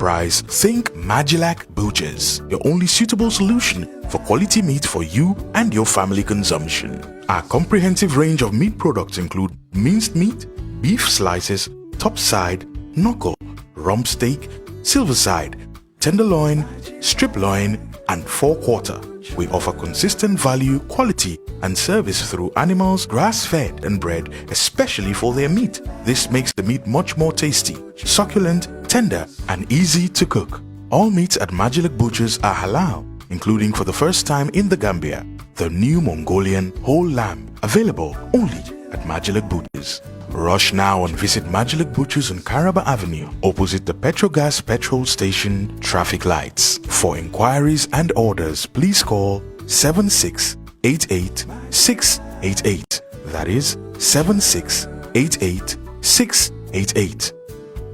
price, think Magilac Butchers, your only suitable solution for quality meat for you and your family consumption. Our comprehensive range of meat products include minced meat, beef slices, top side, knuckle, rump steak, silver side, tenderloin, strip loin, and forequarter. We offer consistent value, quality, and service through animals grass-fed and bred, especially for their meat. This makes the meat much more tasty, succulent, tender, and easy to cook. All meats at Magilac Butchers are halal, including for the first time in the Gambia, the new Mongolian whole lamb, available only at Magilac Butchers. Rush now and visit Magilac Butchers on Caraba Avenue, opposite the Petrogas petrol station traffic lights. For inquiries and orders, please call 7688-688. That is 7688-688.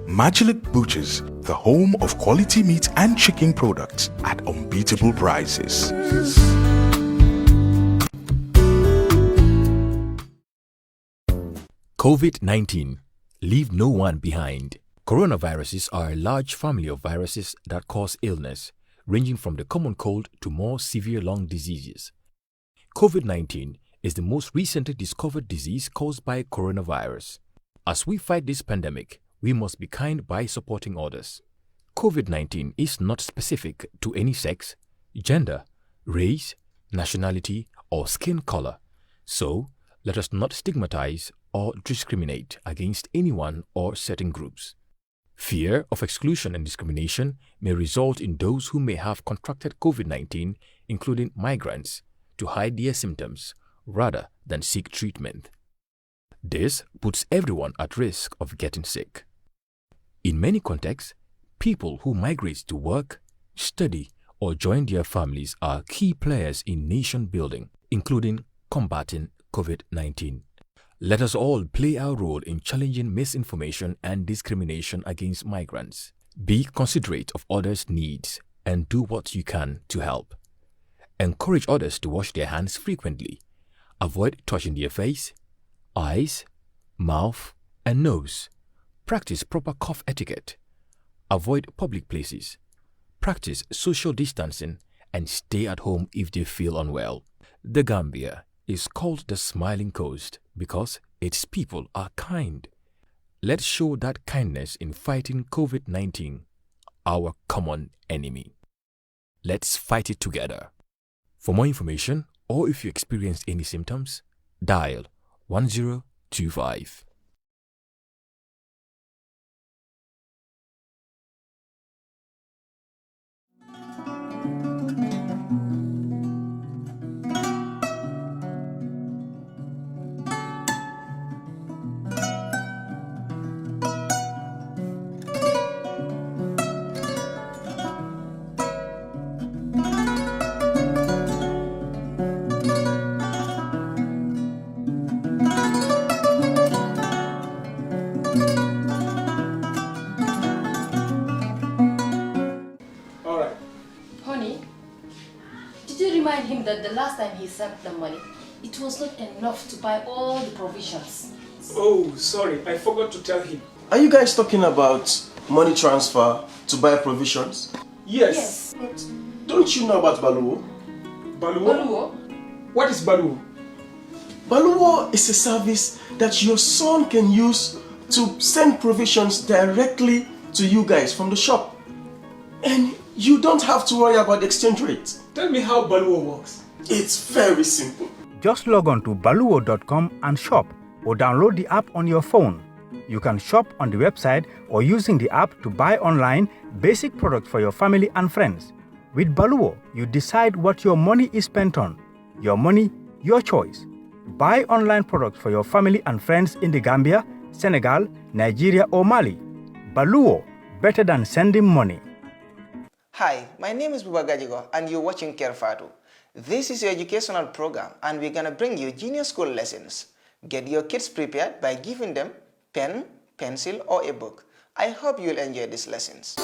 Magilac Butchers, the home of quality meat and chicken products at unbeatable prices. COVID-19. Leave no one behind. Coronaviruses are a large family of viruses that cause illness, ranging from the common cold to more severe lung diseases. COVID-19 is the most recently discovered disease caused by coronavirus. As we fight this pandemic, we must be kind by supporting others. COVID-19 is not specific to any sex, gender, race, nationality, or skin color. So, let us not stigmatize or discriminate against anyone or certain groups. Fear of exclusion and discrimination may result in those who may have contracted COVID-19, including migrants, to hide their symptoms rather than seek treatment. This puts everyone at risk of getting sick. In many contexts, people who migrate to work, study, or join their families are key players in nation building, including combating COVID-19. Let us all play our role in challenging misinformation and discrimination against migrants. Be considerate of others' needs and do what you can to help. Encourage others to wash their hands frequently. Avoid touching their face, eyes, mouth, and nose. Practice proper cough etiquette. Avoid public places. Practice social distancing and stay at home if they feel unwell. The Gambia is called the Smiling Coast because its people are kind. Let's show that kindness in fighting COVID-19, our common enemy. Let's fight it together. For more information, or if you experience any symptoms, dial 1025. Him that the last time he sent the money, it was not enough to buy all the provisions. Oh, sorry, I forgot to tell him. Are you guys talking about money transfer to buy provisions? Yes. But don't you know about Baluwo? Baluwo? What is Baluwo? Baluwo is a service that your son can use to send provisions directly to you guys from the shop. And you don't have to worry about the exchange rate. Tell me how Baluwo works. It's very simple. Just log on to baluwo.com and shop, or download the app on your phone. You can shop on the website or using the app to buy online basic products for your family and friends. With Baluwo, you decide what your money is spent on. Your money, your choice. Buy online products for your family and friends in the Gambia, Senegal, Nigeria or Mali. Baluwo, better than sending money. Hi, my name is Buba Gajigo and you're watching Kerr. This is your educational program and we're gonna bring you junior school lessons. Get your kids prepared by giving them pen, pencil or a book. I hope you'll enjoy these lessons.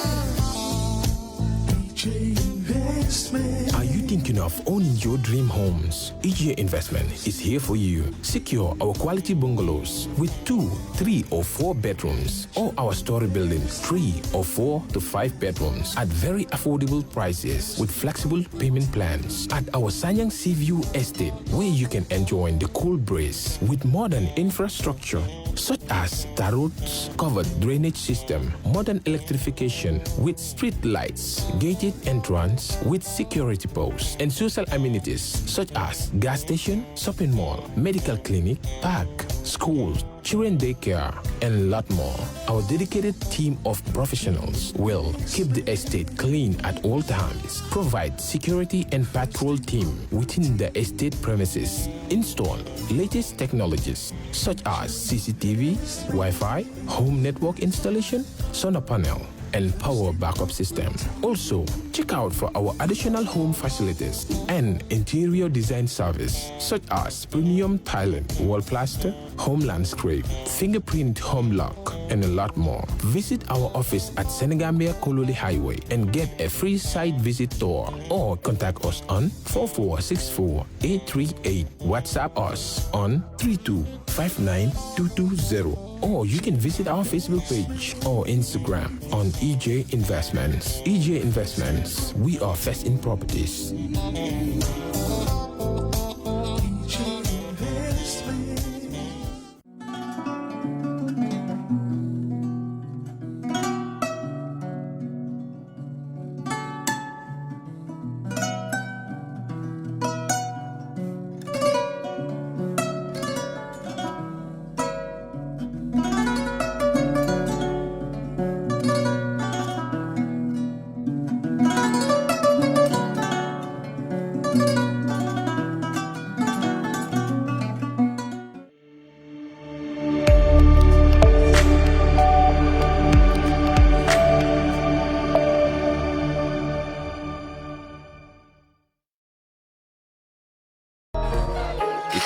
Are you thinking of owning your dream homes? EJ Investment is here for you. Secure our quality bungalows with 2, 3 or 4 bedrooms, or our story buildings 3 or 4 to 5 bedrooms at very affordable prices with flexible payment plans at our Sanyang Seaview Estate, where you can enjoy the cool breeze with modern infrastructure such as tar roads, covered drainage system, modern electrification with street lights, gated entrance with security posts, and social amenities such as gas station, shopping mall, medical clinic, park, schools, children daycare, and a lot more. Our dedicated team of professionals will keep the estate clean at all times, provide security and patrol team within the estate premises, install latest technologies such as CCTV, Wi-Fi, home network installation, solar panel, and power backup system. Also, check out for our additional home facilities and interior design service such as premium tiling, wall plaster, home landscape, fingerprint home lock, and a lot more. Visit our office at Senegambia Kololi Highway and get a free site visit tour, or contact us on 4464-838. WhatsApp us on 3259220. Or you can visit our Facebook page or Instagram on EJ Investments. EJ Investments, we are first in properties.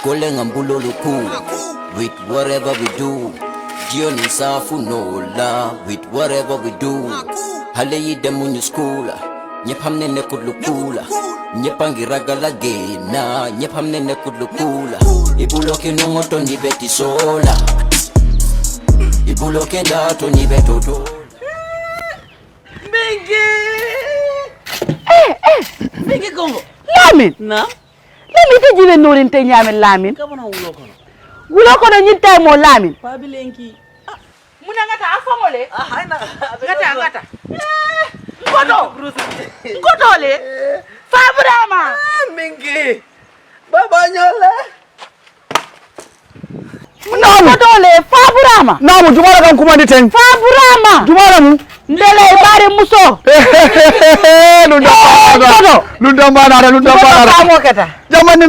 Calling with whatever we do. Jioni safu nola with whatever we do. Hale yide munyu skula nyepamne ne kudlukula nyepangiragala gena nyepamne ne kudlukula ibuloke nongoto ni beti sola ibuloke dato ni betoto Benge Congo Lamin na Lamin te jibe norin te nyame Lamin kabona wulokono wulokono nyita mo Lamin pabilenki muna ngata afamole haina ngata ngoto le fabrama Mingi baba nyole no ngoto le fabrama Namu jumala kan kuma ni ten. fabrama Jumala mu. ndele bare muso Lunda banara. kata Jamani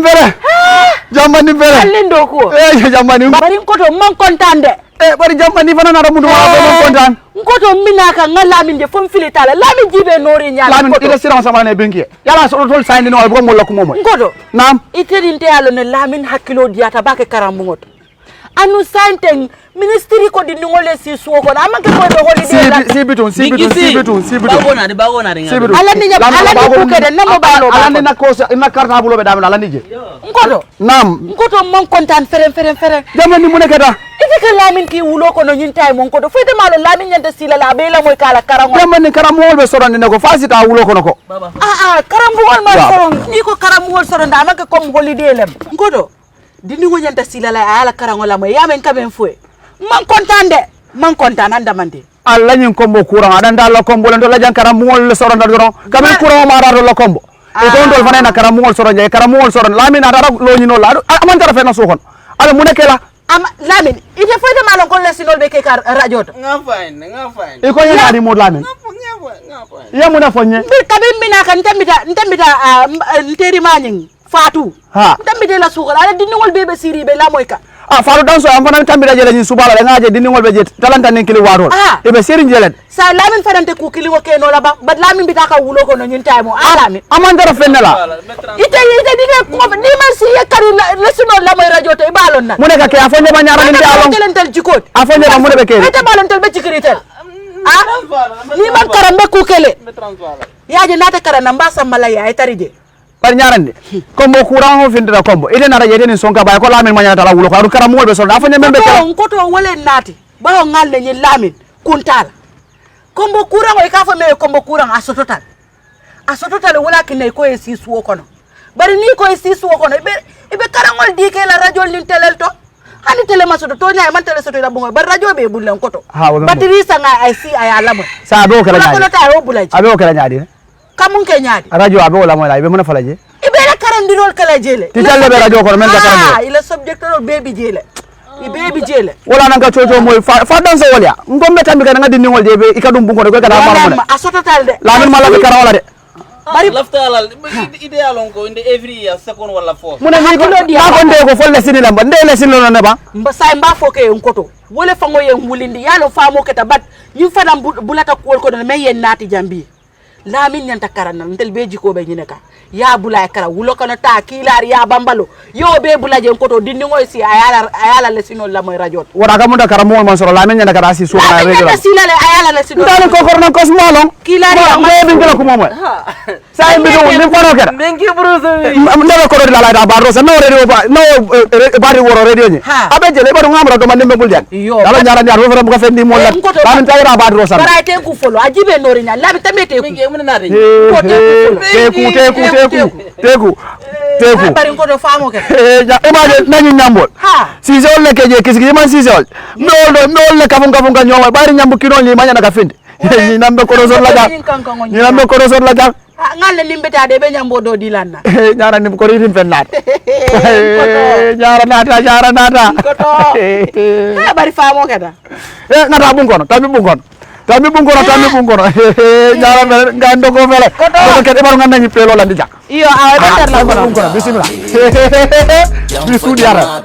mbere. alindo ko Jamani. bari ngoto man kontande Bari jamani fana na ramudu wa kontan. ngoto minaka ngalamin je fom filitala Lamin jibe nori nyala Lamin ila sira sama ne benki. Yala so tol sayni no ko mo lokko momo. ngoto Nam. iterinte yalo ne Lamin hakkilo diata bake karambugoto anu santeng ministry ko di ngole si suoko na amanke ko do holiday Si bitun. Bagona de ala ni ko kede namo balo ala ni na ko ina karta bulo be dam ala ni je. ngoto Nam. ngoto mon kontan feren Jamani mu ne keda. ite ke Lamin ki wulo ko no nyintay mon ko do fete malo Lamin nyande sila la be la moy kala karango Jamani karamol be sorande ne ko fasita wulo ko nako. karambugol ma soron ni ko karambugol soron da amanke comme holiday lem ngoto dini ngo nyanda sila la ala karango la moy yamen kamen fue man kontan andamande alla nyin kombo courant adanda la kombo len do la jankara mol soron do kamen courant ma ra do la kombo e ko ndol fana na kara mol soron je kara mol soron Lamin ada lo nyino la amanta ra fena sokon ala mu nekela Lamin ite foyde malon ko lesinol be ke kar radio to nga fine e ko yana di mod Lamin ya mu na fonye bir kabin mina kan tambita nteri maning Fatu ndambide la sukala ala diningol bebe siri be la moyka faru danso am fana tambida jele ni subala la ngaje diningol be jet talanta nen kili warol e be seri jelet sa Lamin farante ku kili ko keno la ba Lamin bitaka wulo ko no nyinta mo Lamin amandara fenela ite dige ko ni man si yakari lesuno la moy radio to e balon na mu ne ka ke afonde ba nyara ni alon kelentel jikot afonde ba mu ne be ke ite balon tel be cikritel ni man karambe kukele yaje nata karana mbasa malaya ay tarije par ñarande combo courant ho findira combo ide nara yede ni sonka bay ko lamin ma ñata la wulo ko karam be so da fa ñembe ko to wole nati ba ngal ne lamin kuntala combo courant o ka fa me combo courant asototal wala kinay ko e sisu kono bari ni ko e sisu kono ibe karangol dike la radio lin telel to hani tele masoto to nyaay man tele soto da bongo bar radio be bulen koto batiri sanga ay si ay alamo sa do kala nyaadi ko ta o bulaji abe o kala nyaadi kamun ke nyaadi radio abe wala moy la ibe mona falaje ibe la karandirol kala jele ti talle be radio ko men ka karamo ile subject ro baby jele baby jele wala nan ka coco moy fa dan so wolya ngombe tambi ka nga dinni ngol de be ikadum bungo de ko kada ma asototal de la min mala be karawala de bari laftalal ideal on ko inde every year second wala fourth muna ni ko ndé ko folle sinila mba ndé le sinilo ne ba mba say mba foke en koto wole fango yen wulindi yalo famo keta bat ñu fanam bulata ko ko me yen nati jambi la min nyanta karana ndel be jiko be nyine ka ya bulay kara wulo kono ta kilar ya bambalo yo be bulaje koto dindi ngoy si ayala le sino la moy radio wara ka munda karamo man soro la min nyanta kara si so na radio la sila le ayala le sino ndal ko korno ko smolon kilar ya ma be ngala ko momo sa mbi do ni ko no kera mengi bruso ndal ko ro la ba rosa no radio ba no bari woro radio ni abe jele ba do ngamra do man dembe buljan dala nyara nyar wo fram ko fendi mo la man tayra ba rosa bara te ku folo ajibe norinya la bi tamete ku teku bari ko do famo ke imagine nañu ñambol si jol le keje kisi man si jol no le kafun ka ñoma bari ñambu kilo ni mañana ka finde ni nambe ko rozor la jang ngalle limbeta de be ñambo do dilanna ñara nim ko ritin fennat ñara nata ko to bari famo ke da ngata bungono tambi bungono ñara ngando ko fele ko ke e baru nganda ni pelo la ndija iyo awa be ter la bungono bismillah bisu diara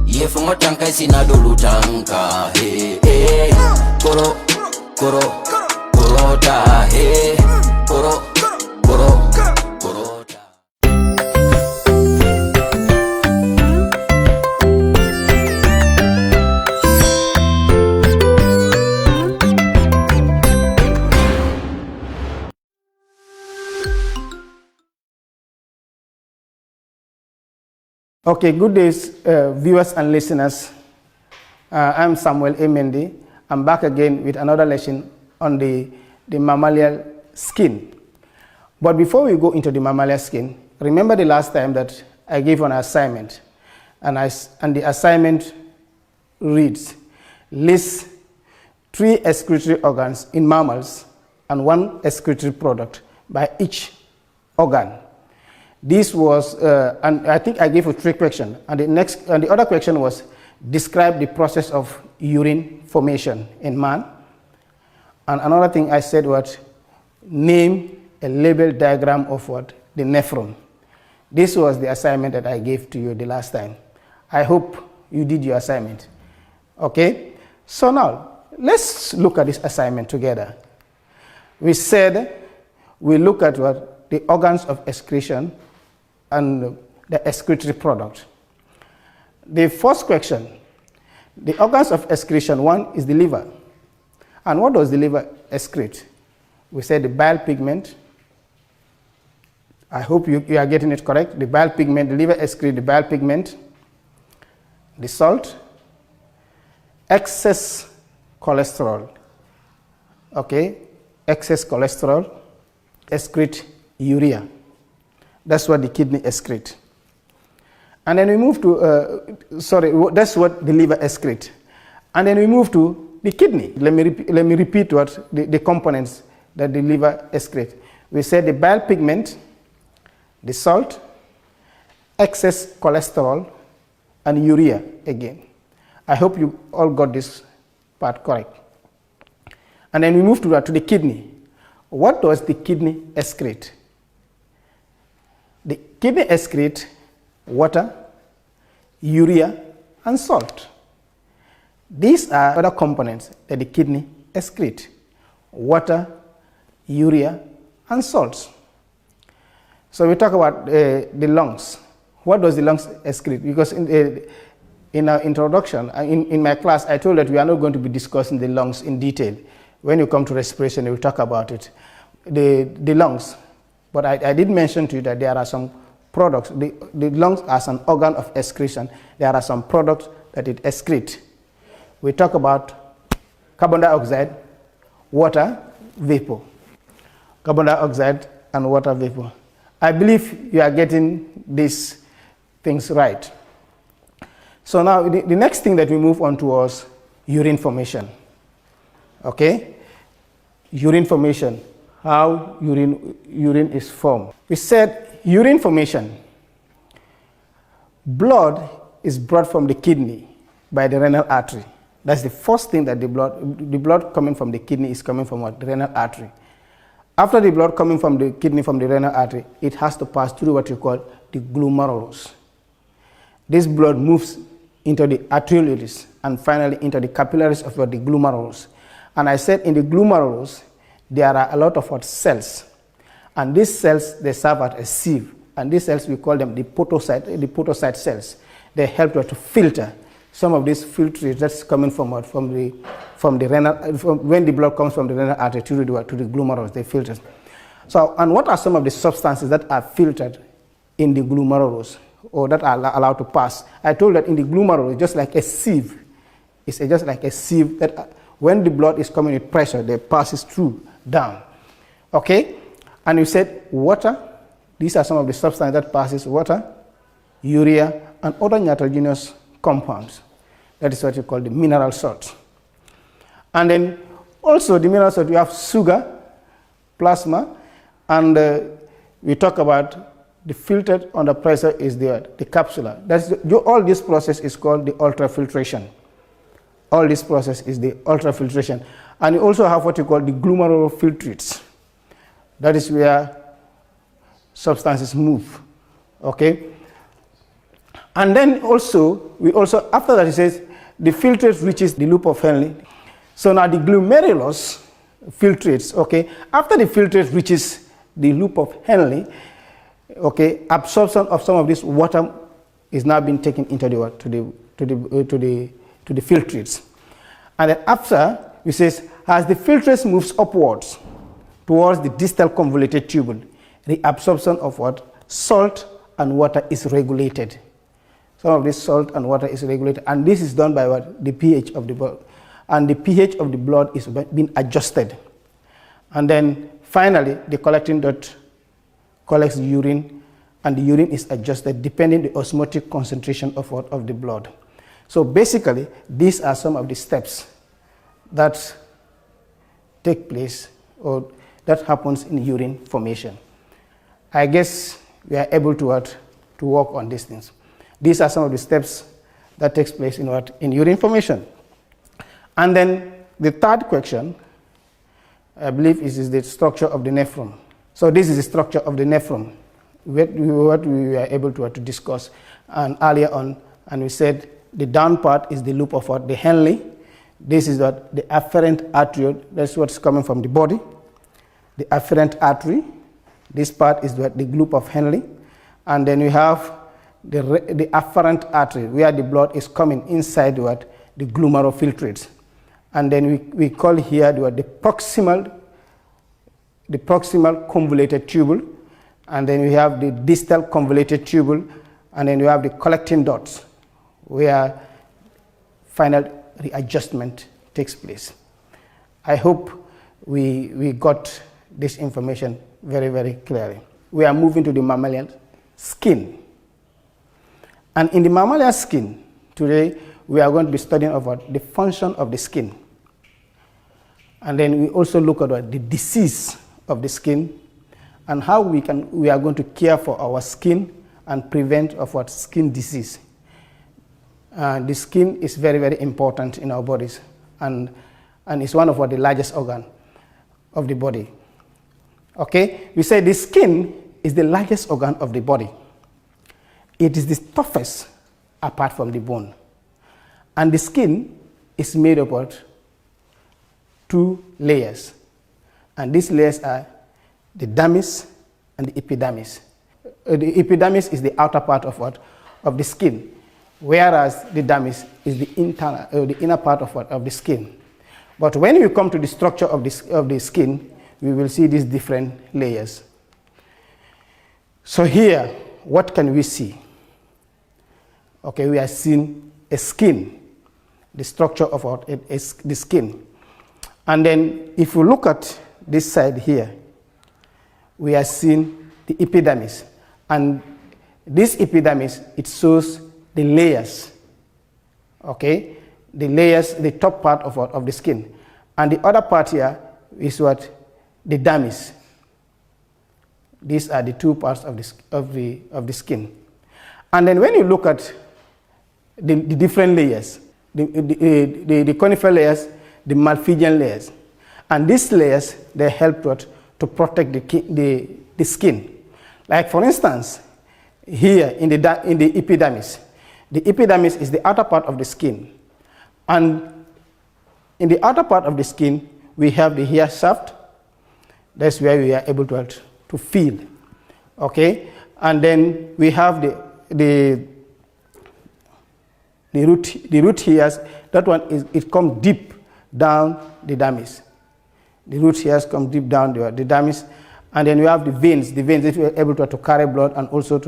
ye fongo tanka sina dolu tanka korota korota Okay, good days, viewers and listeners. I'm Samuel Emendi. I'm back again with another lesson on the mammalian skin. But before we go into the mammalian skin, remember the last time that I gave an assignment, and the assignment reads, list 3 excretory organs in mammals and 1 excretory product by each organ. This was, and I think I gave a 3 questions, and the other question was, describe the process of urine formation in man. And another thing I said was, name a label diagram of what? The nephron. This was the assignment that I gave to you the last time. I hope you did your assignment. Okay? So now, let's look at this assignment together. We said we look at what? The organs of excretion and the excretory product. The first question, the organs of excretion, 1 is the liver. And what does the liver excrete? We said the bile pigment. I hope you are getting it correct. The bile pigment, the liver excretes the bile pigment, the salt, excess cholesterol. Okay, excess cholesterol, excrete urea. That's what the kidney excrete. And then we move to, that's what the liver excrete. And then we move to the kidney. Let me repeat what the components that the liver excrete. We said the bile pigment, the salt, excess cholesterol, and urea again. I hope you all got this part correct. And then we move to the kidney. What does the kidney excrete? The kidney excrete water, urea, and salt. These are other components that the kidney excrete: water, urea, and salts. So we talk about the lungs. What does the lungs excrete? Because in our introduction, in my class, I told that we are not going to be discussing the lungs in detail. When you come to respiration, we'll talk about it. The lungs, but I did mention to you that there are some products. The lungs as an organ of excretion, there are some products that it excretes. We talk about carbon dioxide, water, vapor. Carbon dioxide and water vapor. I believe you are getting these things right. So now the next thing that we move on to was urine formation. Okay? Urine formation, how urine is formed. We said urine formation. Blood is brought from the kidney by the renal artery. That's the first thing that the blood coming from the kidney is coming from what? The renal artery. After the blood coming from the kidney from the renal artery, it has to pass through what you call the glomerulus. This blood moves into the arterioles and finally into the capillaries of the glomerulus. And I said in the glomerulus, there are a lot of cells. And these cells, they serve as a sieve. And these cells, we call them the podocyte cells. They help to filter some of these filtrates that's coming from the renal, when the blood comes from the renal artery to the glomerulus, they filter. So, and what are some of the substances that are filtered in the glomerulus or that are allowed to pass? I told that in the glomerulus, just like a sieve, it's just like a sieve that when the blood is coming with pressure, it passes through down. Okay? And you said water. These are some of the substances that passes: water, urea, and other nitrogenous compounds. That is what you call the mineral salts. And then also the mineral salt, you have sugar, plasma, and we talk about the filtered under pressure is the capsular. All this process is called the ultrafiltration. All this process is the ultrafiltration. And you also have what you call the glomerular filtrates. That is where substances move. Okay? And then also, after that it says, the filtrate reaches the loop of Henle. So now the glomerulus filtrates, okay, after the filtrate reaches the loop of Henle, okay, absorption of some of this water is now being taken into the filtrates. And then after, it says, as the filtrate moves upwards towards the distal convoluted tubule, the absorption of what? Salt and water is regulated. Some of this salt and water is regulated, and this is done by what? The pH of the blood. And the pH of the blood is being adjusted. And then finally, the collecting duct collects urine, and the urine is adjusted depending on the osmotic concentration of the blood. So basically, these are some of the steps that take place or that happens in urine formation. I guess we are able to work on these things. These are some of the steps that takes place in urine formation. And then the third question, I believe, is the structure of the nephron. So this is the structure of the nephron, what we were able to discuss earlier on, and we said the down part is the loop of the Henle. This is the afferent artery. That's what's coming from the body. The afferent artery. This part is the loop of Henle, and then we have the afferent artery where the blood is coming inside the glomerular filtrates, and then we call here the proximal convoluted tubule, and then we have the distal convoluted tubule, and then we have the collecting ducts where final readjustment takes place. I hope we got this information very, very clearly. We are moving to the mammalian skin. And in the mammalian skin, today we are going to be studying about the function of the skin. And then we also look at the disease of the skin and how we are going to care for our skin and prevent of skin disease. The skin is very, very important in our bodies, and it's one of the largest organs of the body. Okay, we say the skin is the largest organ of the body. It is the toughest apart from the bone. And the skin is made up of 2 layers. And these layers are the dermis and the epidermis. The epidermis is the outer part of the skin, whereas the dermis is the internal, the inner part of the skin. But when we come to the structure of the skin, we will see these different layers. So here, what can we see? Okay, we are seeing a skin, the structure of the skin. And then if you look at this side here, we are seeing the epidermis. And this epidermis, it shows the layers, okay? The layers, the top part of the skin. And the other part here is what? The dermis. These are the two parts of the skin. And then when you look at the different layers, the conifer layers, the Malpighian layers, and these layers, they help to protect the skin. Like for instance, here in the epidermis is the outer part of the skin. And in the outer part of the skin, we have the hair shaft. That's where we are able to feel, okay? And then we have the root hairs. That one it comes deep down the dermis. The root hairs come deep down the dermis. And then we have the veins that we are able to carry blood and also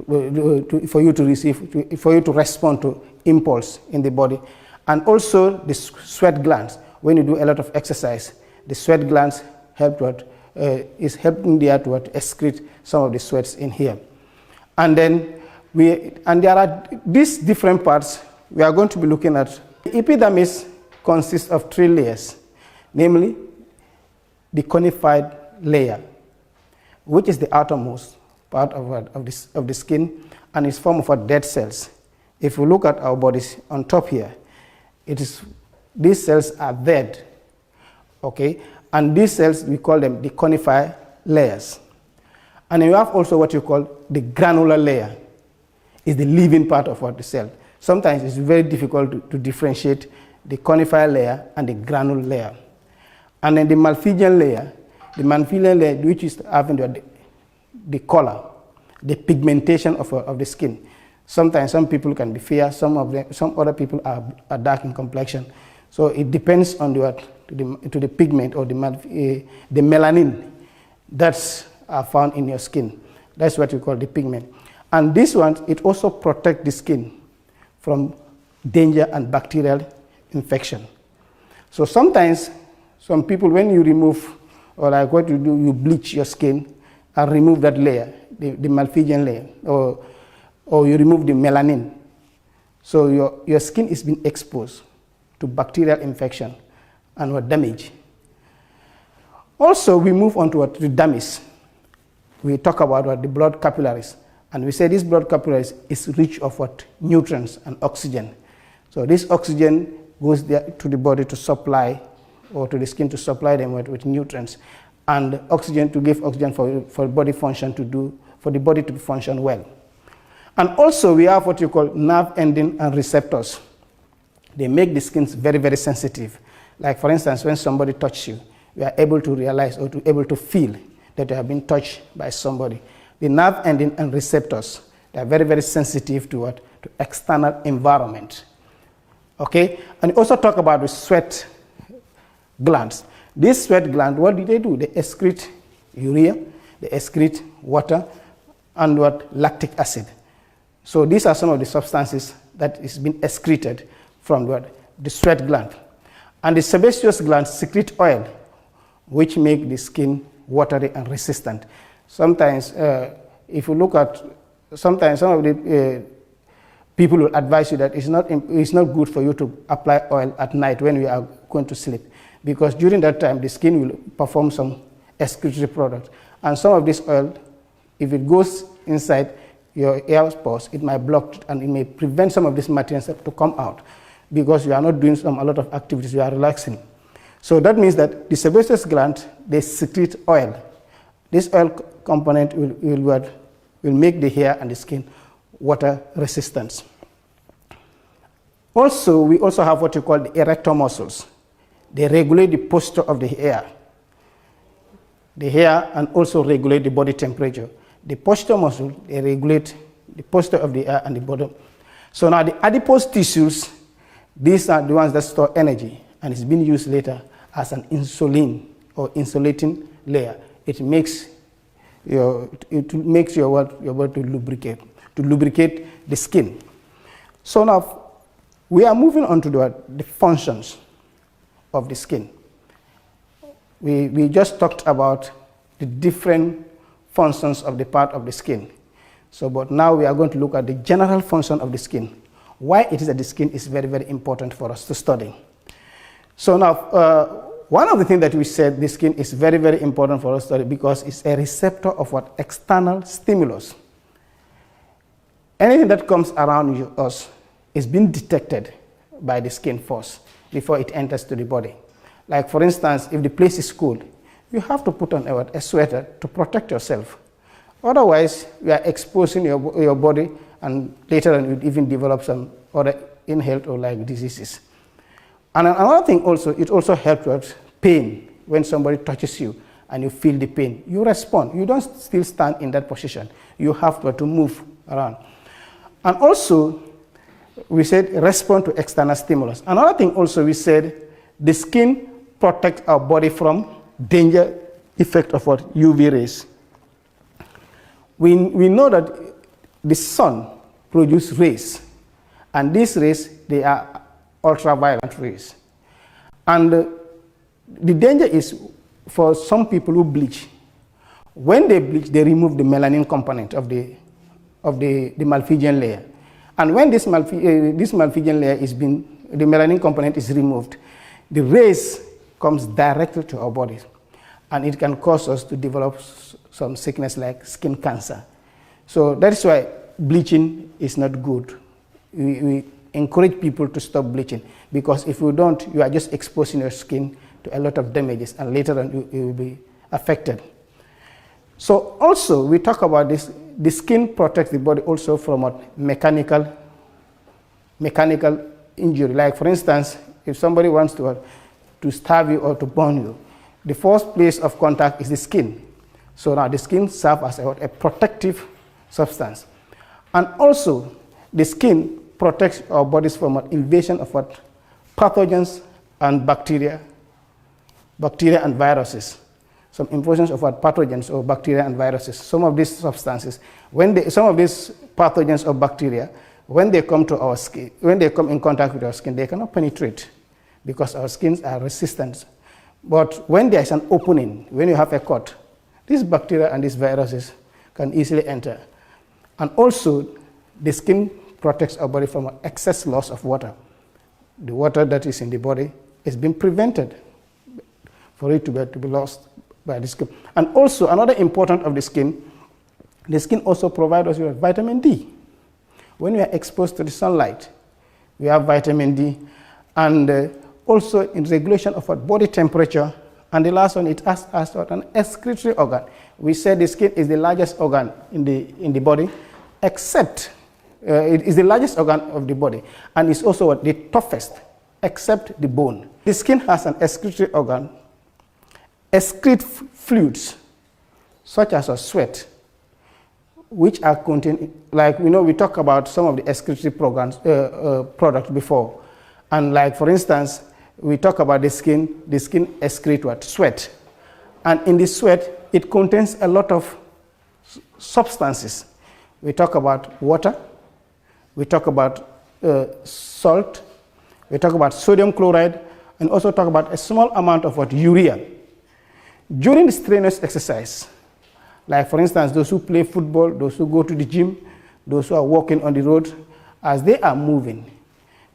for you to respond to impulse in the body. And also the sweat glands. When you do a lot of exercise, the sweat glands is helping there to excrete some of the sweats in here. And then there are these different parts we are going to be looking at. The epidermis consists of 3 layers, namely the cornified layer, which is the outermost part of the skin, and is formed of dead cells. If you look at our bodies on top here, these cells are dead, okay? And these cells, we call them the cornified layers. And then you have also what you call the granular layer. It's the living part of the cell. Sometimes it's very difficult to differentiate the cornified layer and the granular layer. And then the Malpighian layer, which is having the color, the pigmentation of the skin. Sometimes some people can be fair, some other people are dark in complexion. So it depends on the pigment or the melanin that's found in your skin. That's what we call the pigment. And this one, it also protects the skin from danger and bacterial infection. So sometimes, some people, when you remove, or like what you do, you bleach your skin and remove that layer, the Malpighian layer, or you remove the melanin. So your skin is being exposed to bacterial infection and damage. Also, we move on to the dermis. We talk about the blood capillaries. And we say this blood capillaries is rich of nutrients and oxygen. So this oxygen goes there to the body to supply, or to the skin to supply them with nutrients, and oxygen to give oxygen for body function for the body to function well. And also we have what you call nerve ending and receptors. They make the skin very, very sensitive. Like for instance, when somebody touches you, you are able to realize or able to feel that you have been touched by somebody. The nerve ending and receptors, they are very, very sensitive to external environment. Okay? And we also talk about the sweat glands. These sweat glands, what do? They excrete urea, they excrete water, and lactic acid. So these are some of the substances that is being excreted from the sweat gland. And the sebaceous glands secrete oil, which make the skin watery and resistant. Sometimes, if you look at, sometimes some of the people will advise you that it's not good for you to apply oil at night when you are going to sleep, because during that time the skin will perform some excretory products. And some of this oil, if it goes inside your air pores, it might block it, and it may prevent some of these materials to come out, because you are not doing a lot of activities, you are relaxing. So that means that the sebaceous gland, they secrete oil. This oil component will make the hair and the skin water resistant. Also, we also have what you call the erector muscles. They regulate the posture of the hair. And also regulate the body temperature. The posture muscle, they regulate the posture of the hair and the bottom. So now the adipose tissues, these are the ones that store energy, and it's been used later as an insulin or insulating layer. It makes your body to lubricate the skin. So now we are moving on to the functions of the skin. We just talked about the different functions of the part of the skin. So, but now we are going to look at the general function of the skin. Why it is that the skin is very, very important for us to study. So now, one of the things that we said, the skin is very, very important for us to study because it's a receptor of what? External stimulus. Anything that comes around us is being detected by the skin first before it enters to the body. Like for instance, if the place is cold, you have to put on a sweater to protect yourself. Otherwise, you are exposing your body, and later on you even develop some other inhaled or like diseases. And another thing also, it also helps with pain. When somebody touches you and you feel the pain, you respond. You don't still stand in that position. You have to move around. And also, we said respond to external stimulus. Another thing also, we said the skin protects our body from danger effect of what? UV rays. We know that the sun produces rays, and these rays, they are ultraviolet rays. And the danger is for some people who bleach. When they bleach, they remove the melanin component of the Malpighian layer. And when this Malpighian layer the melanin component is removed, the rays comes directly to our bodies, and it can cause us to develop some sickness like skin cancer. So that is why bleaching is not good. We encourage people to stop bleaching, because if you don't, you are just exposing your skin to a lot of damages, and later on you will be affected. So also we talk about this, the skin protects the body also from a mechanical injury. Like for instance, if somebody wants to stab you or to burn you, the first place of contact is the skin. So now the skin serves as a protective substance. And also the skin protects our bodies from an invasion of what? Pathogens and bacteria and viruses. Some invasions of what? Pathogens or bacteria and viruses. Some of these substances, some of these pathogens or bacteria, when they come to our skin, when they come in contact with our skin, they cannot penetrate because our skins are resistant. But when there is an opening, when you have a cut, these bacteria and these viruses can easily enter. And also, the skin protects our body from excess loss of water. The water that is in the body is being prevented for it to be lost by the skin. And also, another important of the skin also provides us with vitamin D. When we are exposed to the sunlight, we have vitamin D, and also in regulation of our body temperature. And the last one, it asks us about an excretory organ. We said the skin is the largest organ in the body, except it is the largest organ of the body, and it's also the toughest, except the bone. The skin has an excretory organ, excrete fluids, such as a sweat, which are contained, like we talked about some of the excretory products before. And like for instance, we talk about the skin excretes what? Sweat. And in the sweat, it contains a lot of substances. We talk about water, we talk about salt, we talk about sodium chloride, and also talk about a small amount of what? Urea. During the strenuous exercise, like for instance, those who play football, those who go to the gym, those who are walking on the road, as they are moving,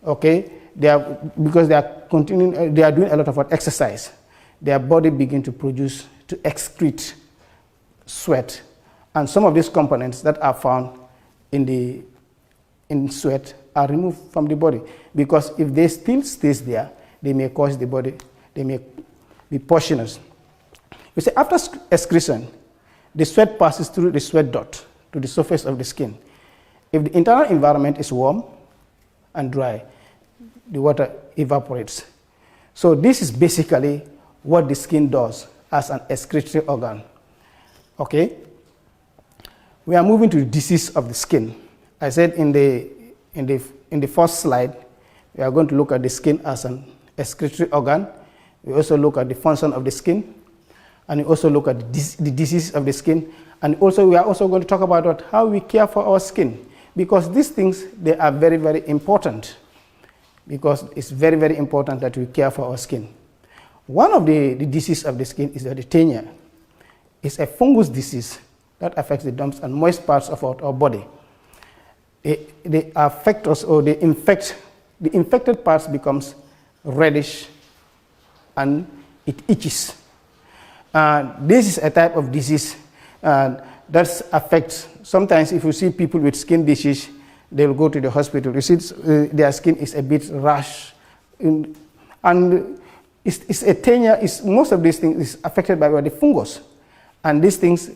okay, because they are doing a lot of exercise, their body begin to excrete sweat. And some of these components that are found in sweat are removed from the body, because if they still stays there, they may cause the body, they may be poisonous. We say after excretion, the sweat passes through the sweat duct to the surface of the skin. If the internal environment is warm and dry, the water evaporates. So this is basically what the skin does as an excretory organ. Okay? We are moving to the disease of the skin. I said in the in the first slide, we are going to look at the skin as an excretory organ. We also look at the function of the skin, and we also look at the disease of the skin, and also we are also going to talk about how we care for our skin, because these things, they are very, very important, because it's very, very important that we care for our skin. One of the diseases of the skin is the TINEA. It's a fungus disease that affects the dumps and moist parts of our body. They affect us, or they infect, the infected parts becomes reddish and it itches. This is a type of disease that affects, sometimes if you see people with skin disease, they'll go to the hospital. You see their skin is a bit rash. And it's a TINEA, most of these things is affected by the fungus. And these things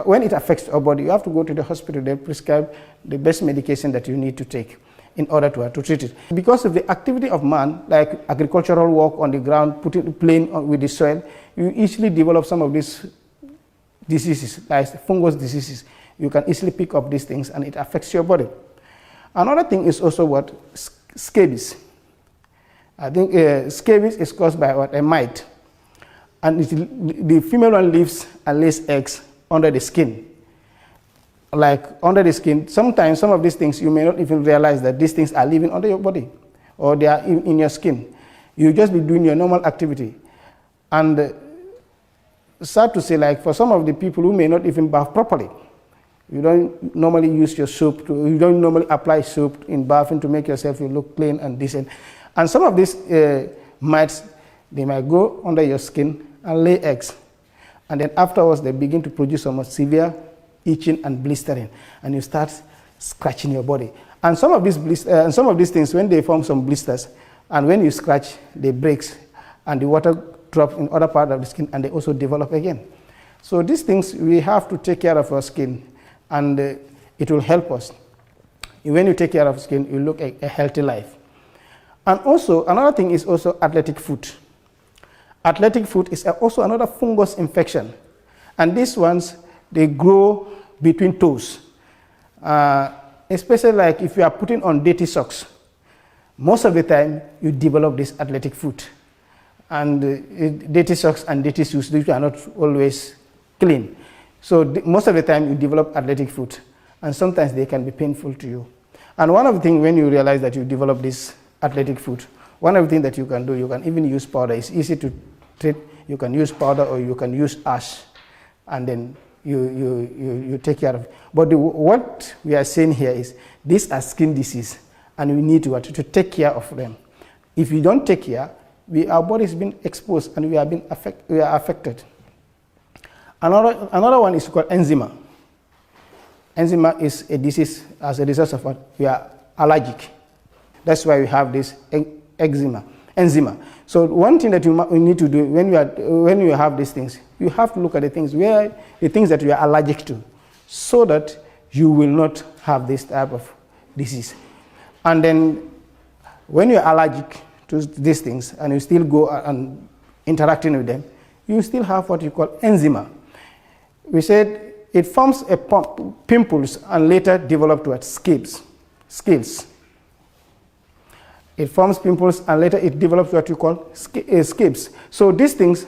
when it affects our body, you have to go to the hospital. They prescribe the best medication that you need to take in order to treat it. Because of the activity of man, like agricultural work on the ground, playing with the soil, you easily develop some of these diseases, like fungus diseases. You can easily pick up these things and it affects your body. Another thing is also SCABIES. I think SCABIES is caused by a mite. And the female one lives and lays eggs under the skin. Like under the skin, sometimes some of these things you may not even realize that these things are living under your body or they are in your skin. You just be doing your normal activity. And sad to say, like for some of the people who may not even bath properly, you don't normally use your soap, you don't normally apply soap in bathing to make yourself look clean and decent. And some of these mites, they might go under your skin and lay eggs. And then afterwards, they begin to produce some severe itching and blistering. And you start scratching your body. And some of these things, when they form some blisters, and when you scratch, they break, and the water drops in other part of the skin, and they also develop again. So these things, we have to take care of our skin, and it will help us. When you take care of skin, you look a healthy life. And also, another thing is also athletic foot. Athletic foot is also another fungus infection. And these ones, they grow between toes. Especially like if you are putting on dirty socks, most of the time you develop this athletic foot. And dirty socks and dirty shoes, which are not always clean. So most of the time you develop athletic foot. And sometimes they can be painful to you. And one of the things when you realize that you develop this athletic foot, one of the things that you can do, you can even use powder. It's easy to treat. You can use powder or you can use ash, and then you take care of it. But what we are saying here is these are skin disease, and we need to take care of them. If we don't take care, our body has been exposed and we are affected. Another one is called EXCRETORY. EXCRETORY is a disease as a result of what? We are allergic. That's why we have this eczema. So one thing that you need to do when you have these things, you have to look at the things that you are allergic to, so that you will not have this type of disease. And then when you are allergic to these things and you still go and interacting with them, you still have what you call eczema. We said it forms pimples and later develop towards scales. It forms pimples and later it develops what you call scabs. So these things,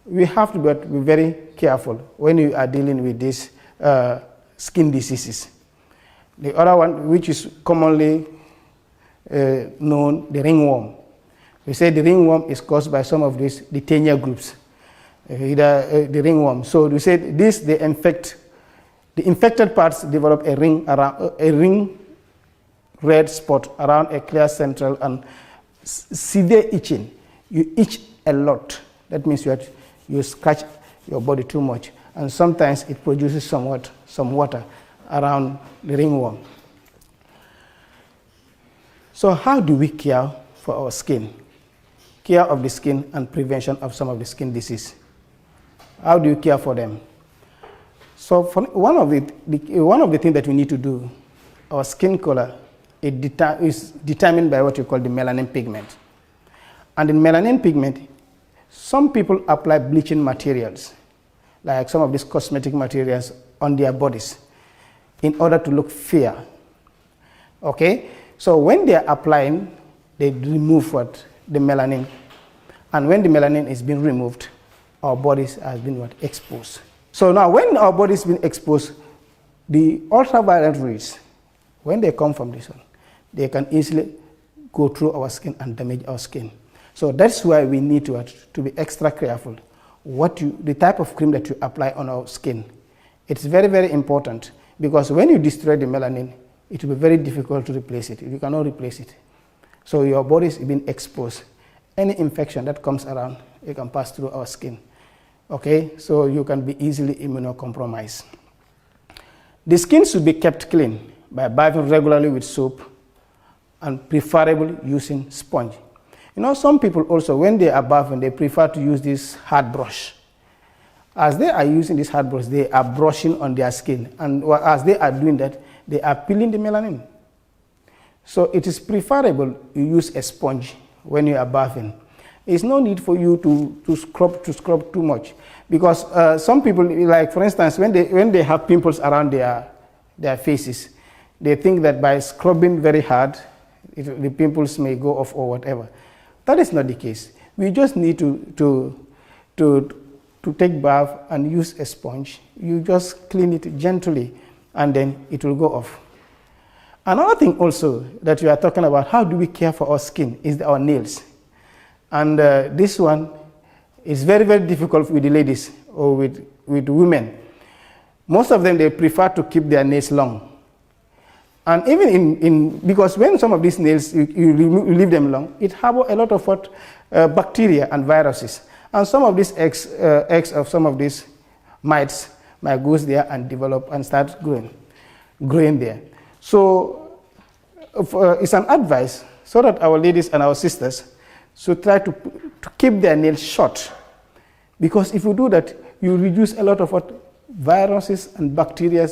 we have to be very careful when you are dealing with these skin diseases. The other one, which is commonly known, the ringworm. We say the ringworm is caused by some of the TINEA groups, the ringworm. So we said the infected parts develop a ring red spot around a clear central and severe itching. You itch a lot. That means you scratch your body too much, and sometimes it produces some water around the ringworm. So how do we care for our skin? Care of the skin and prevention of some of the skin disease. How do you care for them? So one of the things that we need to do, our skin color is determined by what you call the melanin pigment. And in melanin pigment, some people apply bleaching materials, like some of these cosmetic materials, on their bodies in order to look fair. Okay, so when they are applying, they remove what? The melanin. And when the melanin is being removed, our bodies has been what? Exposed. So now when our body's been exposed, the ultraviolet rays, when they come from this one, they can easily go through our skin and damage our skin. So that's why we need to be extra careful. The type of cream that you apply on our skin, it's very, very important, because when you destroy the melanin, it will be very difficult to replace it. You cannot replace it. So your body is being exposed. Any infection that comes around, it can pass through our skin. Okay, so you can be easily immunocompromised. The skin should be kept clean by bathing regularly with soap and preferably using sponge. You know, some people also, when they are bathing, they prefer to use this hard brush. As they are using this hard brush, they are brushing on their skin. And as they are doing that, they are peeling the melanin. So it is preferable you use a sponge when you are bathing. It's no need for you to scrub too much, because some people, like for instance, when they have pimples around their faces, they think that by scrubbing very hard, the pimples may go off or whatever. That is not the case. We just need to take bath and use a sponge. You just clean it gently, and then it will go off. Another thing also that we are talking about, how do we care for our skin, is our nails. And this one is very, very difficult with the ladies or with women. Most of them, they prefer to keep their nails long. And even because when some of these nails, you leave them long, it harbors a lot of bacteria and viruses. And some of these eggs of some of these mites might go there and develop and start growing there. So it's an advice so that our ladies and our sisters should try to keep their nails short, because if you do that, you reduce a lot of viruses and bacteria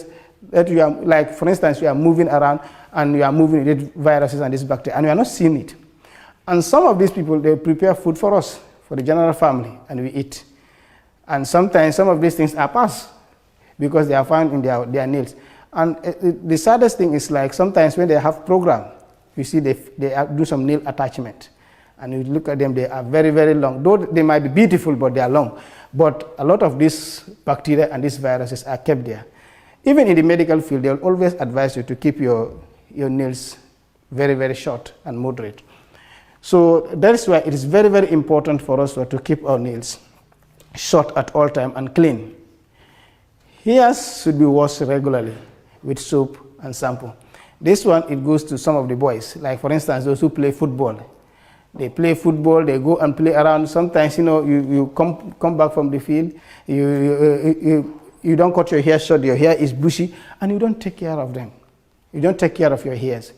that you are, like for instance, you are moving around and you are moving with viruses and this bacteria, and you are not seeing it. And some of these people, they prepare food for us, for the general family, and we eat. And sometimes some of these things are passed because they are found in their nails. And the saddest thing is, like sometimes when they have program, you see they do some nail attachment, and you look at them, they are very, very long. Though they might be beautiful, but they are long. But a lot of these bacteria and these viruses are kept there. Even in the medical field, they will always advise you to keep your nails very, very short and moderate. So that's why it is very, very important for us to keep our nails short at all time and clean. Hairs should be washed regularly with soap and shampoo. This one, it goes to some of the boys. Like for instance, those who play football. They play football, they go and play around. Sometimes, you know, you come back from the field, you don't cut your hair short, your hair is bushy, and you don't take care of them. You don't take care of your hairs.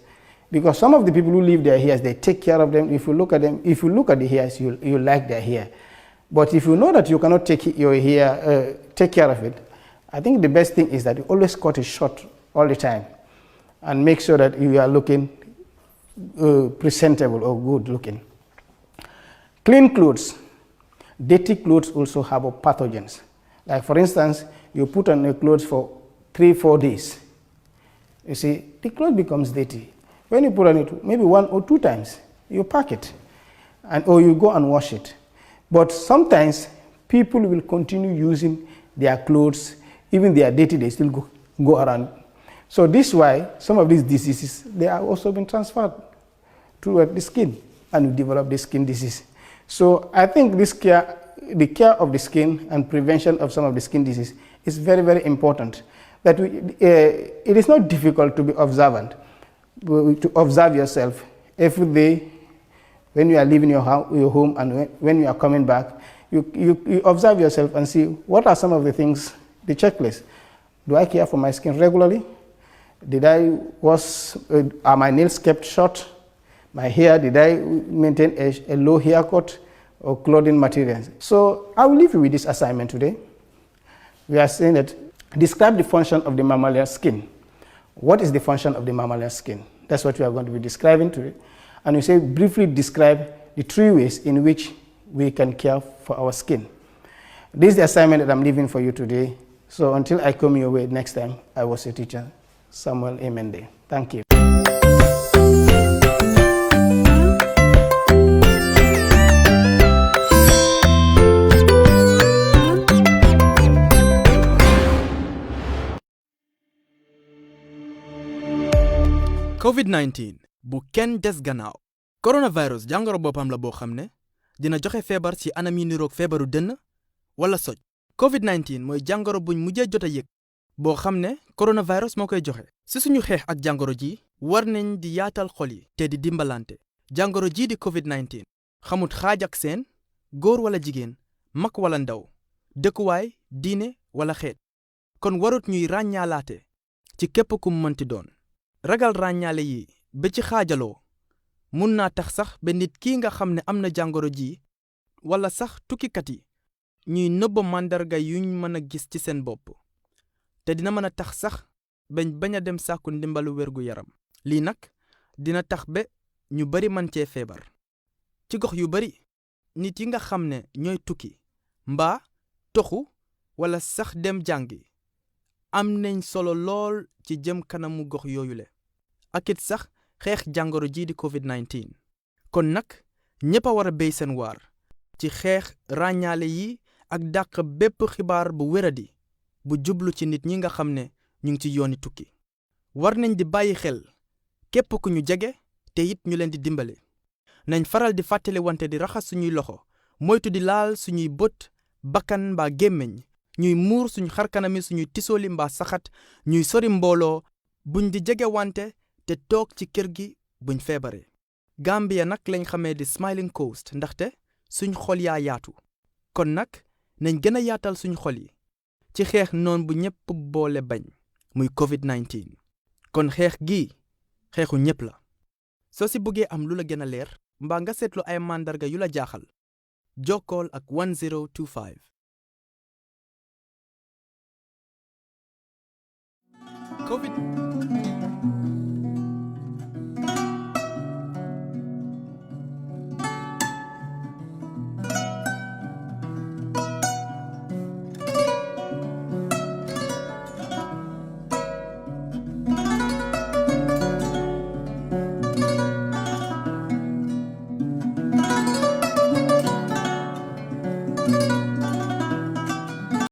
Because some of the people who leave their hairs, they take care of them. If you look at them, if you look at the hairs, you like their hair. But if you know that you cannot take your hair, take care of it, I think the best thing is that you always cut it short all the time, and make sure that you are looking presentable or good looking. Clean clothes. Dirty clothes also have pathogens. Like for instance, you put on your clothes for 3-4 days. You see, the clothes becomes dirty. When you put on it, maybe 1 or 2 times, you pack it, or you go and wash it. But sometimes people will continue using their clothes, even they are dirty, they still go around. So this is why some of these diseases, they are also being transferred to the skin, and you develop the skin disease. So I think the care of the skin and prevention of some of the skin disease is very, very important. That it is not difficult to be observant, to observe yourself every day when you are leaving your home and when you are coming back. You observe yourself and see what are some of the things, the checklist. Do I care for my skin regularly? Are my nails kept short? My hair, did I maintain a low haircut or clothing materials? So I will leave you with this assignment today. We are saying that describe the function of the mammalian skin. What is the function of the mammalian skin? That's what we are going to be describing today. And we say briefly describe the 3 ways in which we can care for our skin. This is the assignment that I'm leaving for you today. So until I come your way next time, I was your teacher, Samuel Emende. Thank you. COVID-19 bu kenn des gannaaw. coronavirus jàngoro boppam la boo xam ne dina joxe feebar ci anam yi niroog feebaru dënn wala soj. COVID-19 mooy jàngoro buñ mujjee jot a yëg boo xam ne coronavirus moo koy joxe. ci suñu xeex ak jàngoro ji war nañ di yaatal xol yi te di dimbalante. jàngoro ji di COVID-19 xamut xaaj ak seen góor wala jigéen mag wala ndaw dëkkuwaay diine wala xeet. kon warut ñuy ràññaalaate ci képp ku mu mënti doon. ragal ràññaale yi ba ci xaajaloo mun naa tax sax ba nit ki nga xam ne am na jàngoro ji wala sax tukkikat yi ñuy nëbb màndarga yuñ mën a gis ci seen bopp te dina mën a tax sax bañ a dem sàkku ndimbalu wérgu yaram. lii nag dina tax ba ñu bari man cee feebar. ci gox yu bari nit yi nga xam ne ñooy tukki mbaa toxu wala sax dem jàngi am nañ solo lool ci jëm kanamu gox yooyule ak it sax xeex jàngoro jii di COVID-19. kon nag ñépp a war a béy seen waar ci xeex ràññaale yi ak dàq bépp xibaar bu wéradi bu jublu ci nit ñi nga xam ne ñu ngi ci yooni tukki. war nañ di bàyyi xel képp ku ñu jege te it ñu leen di dimbale. nañ faral di fàttali wante di raxas suñuy loxo moytu di laal suñuy bët bakkan mbaa gémmiñ ñuy muur suñu xarkanami suñuy tisooli mbaa saxat ñuy sori mbooloo buñ di jege wante te toog ci kër gi buñ feebaree. Gambia nag lañ xamee di Smiling Coast ndaxte suñ xol yaa yaatu. kon nag nañ gën a yaatal suñ xol yi ci xeex noon bu ñépp boole bañ muy COVID-19. kon xeex gi xeexu ñépp la. soo si bëggee am lu la gën a leer mbaa nga seetlu ay màndarga yu la jaaxal jokkool ak 1025. COVID